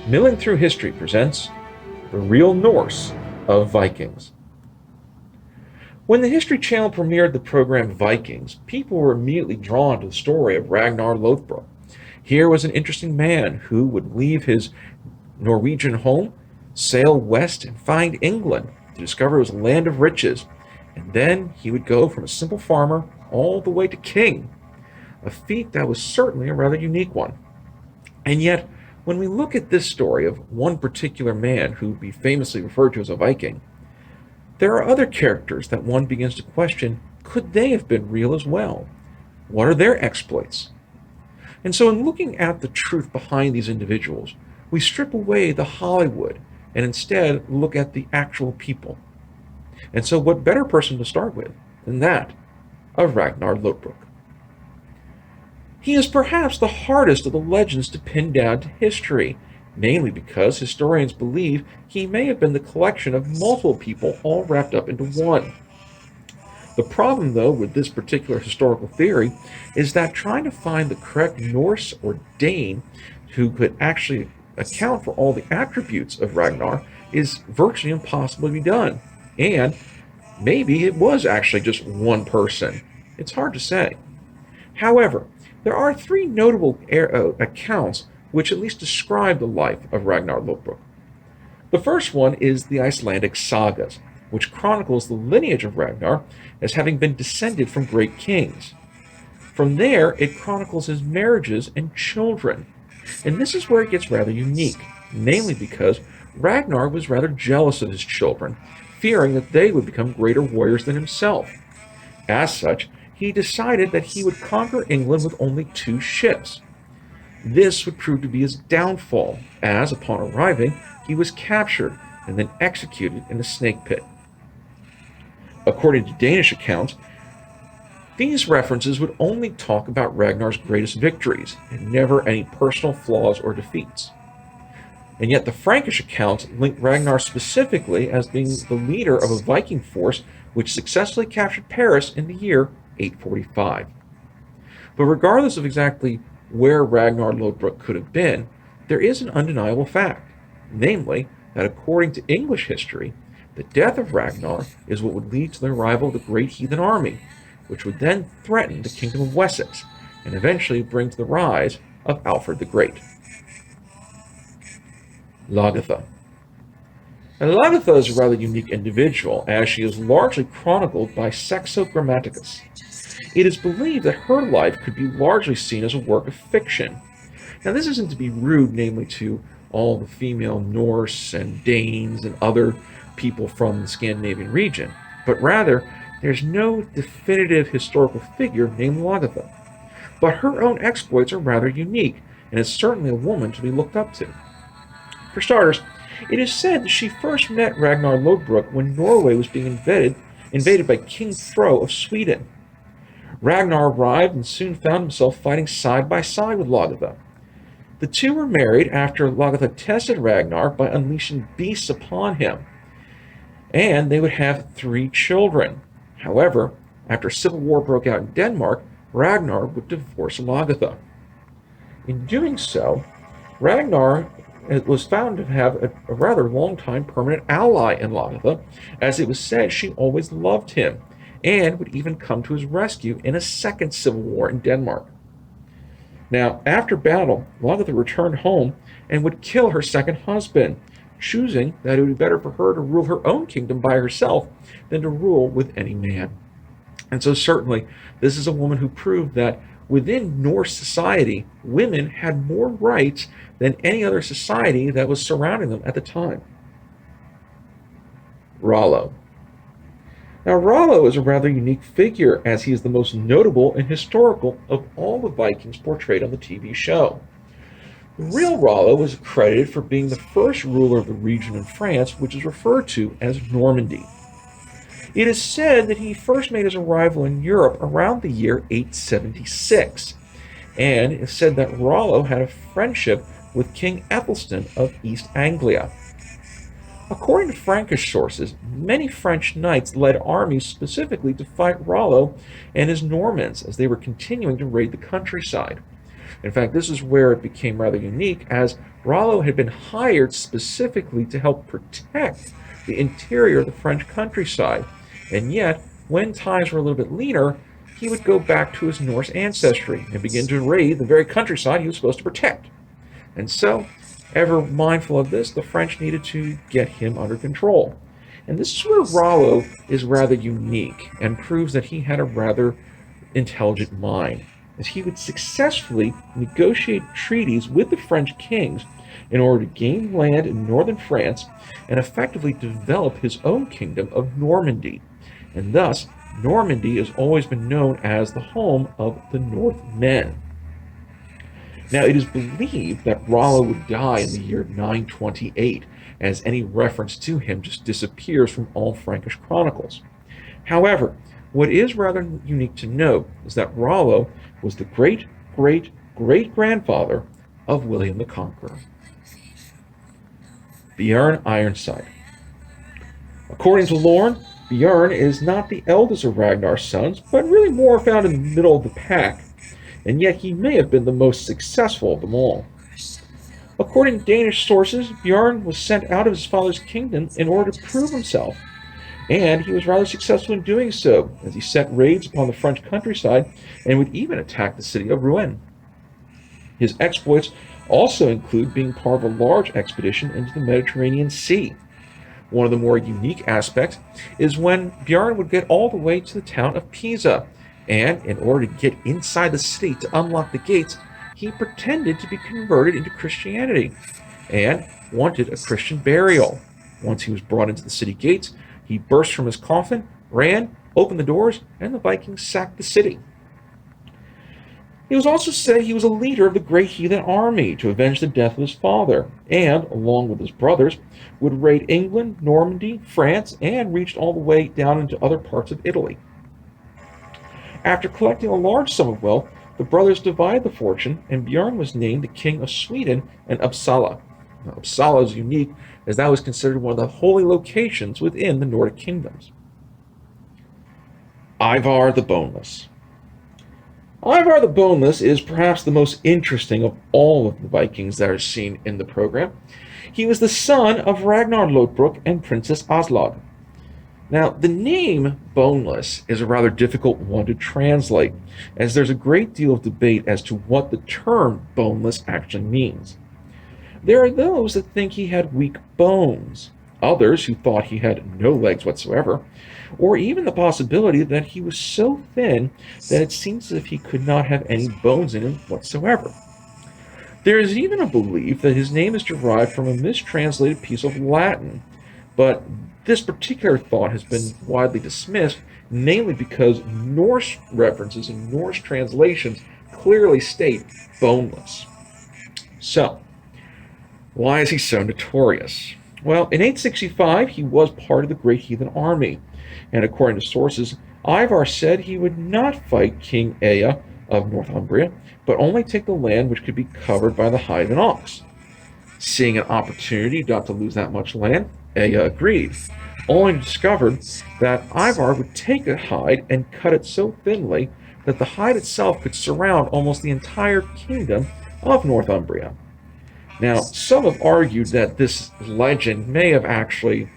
Milling Through History presents The Real Norse of Vikings. When the History Channel premiered the program Vikings, people were immediately drawn to the story of Ragnar Lothbro. Here was an interesting man who would leave his Norwegian home, sail west, and find England to discover it was a land of riches, and then he would go from a simple farmer all the way to king, a feat that was certainly a rather unique one. And yet, when we look at this story of one particular man who would be famously referred to as a Viking, there are other characters that one begins to question, could they have been real as well? What are their exploits? And so in looking at the truth behind these individuals, we strip away the Hollywood and instead look at the actual people. And so what better person to start with than that of Ragnar Lothbro? He is perhaps the hardest of the legends to pin down to history, namely because historians believe he may have been the collection of multiple people all wrapped up into one. The problem, though, with this particular historical theory is that trying to find the correct Norse or Dane who could actually account for all the attributes of Ragnar is virtually impossible to be done. And maybe it was actually just one person. It's hard to say. However, there are three notable accounts which at least describe the life of Ragnar Lothbro. The first one is the Icelandic Sagas, which chronicles the lineage of Ragnar as having been descended from great kings. From there, it chronicles his marriages and children. And this is where it gets rather unique, namely because Ragnar was rather jealous of his children, fearing that they would become greater warriors than himself. As such, he decided that he would conquer England with only 2 ships. This would prove to be his downfall, as upon arriving, he was captured and then executed in a snake pit. According to Danish accounts, these references would only talk about Ragnar's greatest victories, and never any personal flaws or defeats. And yet the Frankish accounts link Ragnar specifically as being the leader of a Viking force which successfully captured Paris in the year 845. But regardless of exactly where Ragnar Lothbro could have been, there is an undeniable fact, namely that according to English history, the death of Ragnar is what would lead to the arrival of the great heathen army, which would then threaten the kingdom of Wessex and eventually bring to the rise of Alfred the Great. Lagertha. Now, Lagertha is a rather unique individual, as she is largely chronicled by Saxo Grammaticus. It is believed that her life could be largely seen as a work of fiction. Now, this isn't to be rude, namely to all the female Norse and Danes and other people from the Scandinavian region, but rather, there's no definitive historical figure named Lagertha. But her own exploits are rather unique, and is certainly a woman to be looked up to. For starters, it is said that she first met Ragnar Lothbro when Norway was being invaded by King Fro of Sweden. Ragnar arrived and soon found himself fighting side by side with Lagertha. The two were married after Lagertha tested Ragnar by unleashing beasts upon him, and they would have 3 children. However, after civil war broke out in Denmark, Ragnar would divorce Lagertha. In doing so, Ragnar was found to have a rather long-time permanent ally in Lagertha, as it was said she always loved him, and would even come to his rescue in a second civil war in Denmark. Now, after battle, Lagertha returned home and would kill her second husband, choosing that it would be better for her to rule her own kingdom by herself than to rule with any man. And so certainly, this is a woman who proved that within Norse society, women had more rights than any other society that was surrounding them at the time. Rallo. Now, Rallo is a rather unique figure, as he is the most notable and historical of all the Vikings portrayed on the TV show. The real Rallo was credited for being the first ruler of the region in France, which is referred to as Normandy. It is said that he first made his arrival in Europe around the year 876, and it is said that Rallo had a friendship with King Ethelstan of East Anglia. According to Frankish sources, many French knights led armies specifically to fight Rallo and his Normans as they were continuing to raid the countryside. In fact, this is where it became rather unique, as Rallo had been hired specifically to help protect the interior of the French countryside. And yet, when times were a little bit leaner, he would go back to his Norse ancestry and begin to raid the very countryside he was supposed to protect. And so, ever mindful of this, the French needed to get him under control. And this is where Rollo is rather unique and proves that he had a rather intelligent mind, as he would successfully negotiate treaties with the French kings in order to gain land in northern France and effectively develop his own kingdom of Normandy. And thus, Normandy has always been known as the home of the Northmen. Now, it is believed that Rollo would die in the year 928, as any reference to him just disappears from all Frankish chronicles. However, what is rather unique to note is that Rollo was the great-great-great-grandfather of William the Conqueror. Bjorn Ironside. According to Lorne, Bjorn is not the eldest of Ragnar's sons, but really more found in the middle of the pack, and yet he may have been the most successful of them all. According to Danish sources, Bjorn was sent out of his father's kingdom in order to prove himself, and he was rather successful in doing so, as he set raids upon the French countryside and would even attack the city of Rouen. His exploits also include being part of a large expedition into the Mediterranean Sea. One of the more unique aspects is when Bjorn would get all the way to the town of Pisa, and in order to get inside the city to unlock the gates, he pretended to be converted into Christianity and wanted a Christian burial. Once he was brought into the city gates, he burst from his coffin, ran, opened the doors, and the Vikings sacked the city. It was also said he was a leader of the great heathen army to avenge the death of his father, and, along with his brothers, would raid England, Normandy, France, and reached all the way down into other parts of Italy. After collecting a large sum of wealth, the brothers divided the fortune, and Bjorn was named the King of Sweden and Uppsala. Now, Uppsala is unique, as that was considered one of the holy locations within the Nordic kingdoms. Ivar the Boneless. Ivar the Boneless is perhaps the most interesting of all of the Vikings that are seen in the program. He was the son of Ragnar Lothbro and Princess Aslog. Now, the name Boneless is a rather difficult one to translate, as there's a great deal of debate as to what the term boneless actually means. There are those that think he had weak bones, others who thought he had no legs whatsoever, or even the possibility that he was so thin that it seems as if he could not have any bones in him whatsoever. There is even a belief that his name is derived from a mistranslated piece of Latin, but this particular thought has been widely dismissed, mainly because Norse references and Norse translations clearly state boneless. So, why is he so notorious? Well, in 865, he was part of the Great Heathen Army, and according to sources, Ivar said he would not fight King Ea of Northumbria, but only take the land which could be covered by the hide of an ox. Seeing an opportunity not to lose that much land, Ea agreed, only to discover that Ivar would take a hide and cut it so thinly that the hide itself could surround almost the entire kingdom of Northumbria. Now, some have argued that this legend may have actually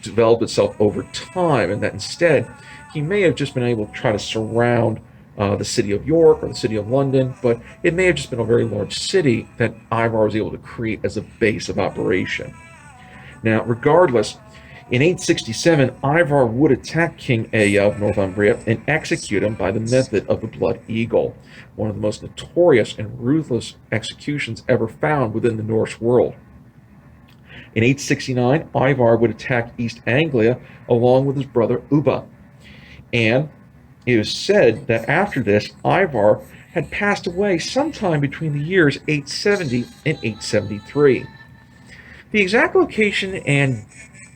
developed itself over time, and that instead he may have just been able to try to surround the city of York or the city of London, but it may have just been a very large city that Ivar was able to create as a base of operation. Now, regardless, in 867, Ivar would attack King Ea of Northumbria and execute him by the method of the Blood Eagle, one of the most notorious and ruthless executions ever found within the Norse world. In 869, Ivar would attack East Anglia along with his brother Ubba, and it is said that after this, Ivar had passed away sometime between the years 870 and 873. The exact location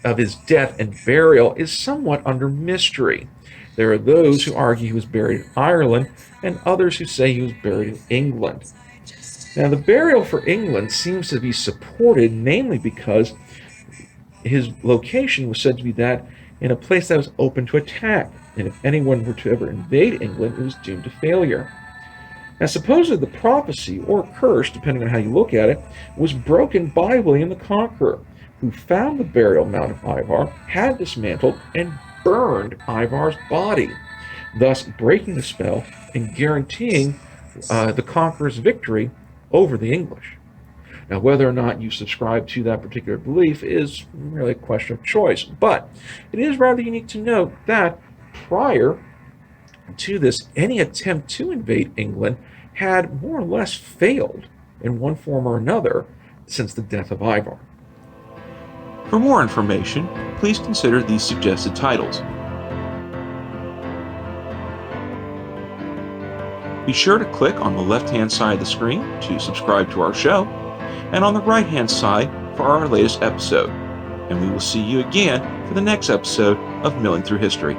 of his death and burial is somewhat under mystery. There are those who argue he was buried in Ireland, and others who say he was buried in England. Now, the burial for England seems to be supported mainly because his location was said to be that in a place that was open to attack, and if anyone were to ever invade England, it was doomed to failure. Now, supposedly the prophecy, or curse, depending on how you look at it, was broken by William the Conqueror, who found the burial mound of Ivar, had dismantled, and burned Ivar's body, thus breaking the spell and guaranteeing the conqueror's victory over the English. Now, whether or not you subscribe to that particular belief is really a question of choice, but it is rather unique to note that prior to this, any attempt to invade England had more or less failed in one form or another since the death of Ivar. For more information, please consider these suggested titles. Be sure to click on the left-hand side of the screen to subscribe to our show, and on the right-hand side for our latest episode. And we will see you again for the next episode of Milling Through History.